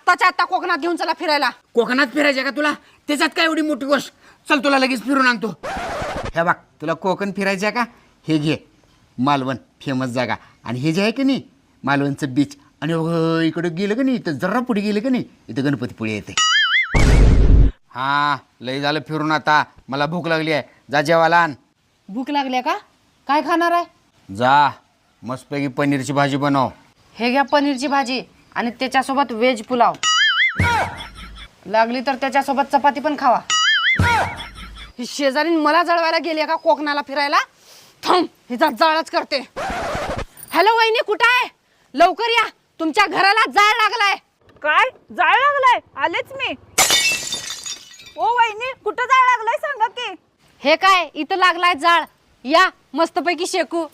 आत्ताच्या आत्ता कोकणात घेऊन चला फिरायला. कोकणात फिरायचं का तुला? त्याच्यात काय एवढी मोठी गोष्ट? चल तुला लगेच फिरून आणतो. हे बघ, तुला कोकण फिरायचं का? हे घे मालवण, फेमस जागा. आणि हे जे आहे की नाही मालवणचं बीच. आणि इकडे गेलं का नाही तर जरा पुढे गेलं का नाही इथं गणपतीपुळे येते. हा लय झालं फिरून, आता मला भूक लागली आहे. जा जेवायला आण. भूक लागली का? काय खाणार आहे? जा मस्तपैकी पनीरची भाजी बनव. हे घ्या पनीरची भाजी आणि त्याच्यासोबत व्हेज पुलाव. लागली तर त्याच्यासोबत चपाती पण खावा. ही शेजारी मला जळवायला गेली का कोकणाला फिरायला? थांब, हिचा जाळच करते. हॅलो वहिनी, कुठं आहे? लवकर या, तुमच्या घराला जाळ लागलाय. काय जाळ लागलाय? आलेच मी. ओ वहिनी, कुठं जाळ लागलाय सांगा की. हे काय, इथं लागलाय जाळ. या मस्तपैकी शेकू.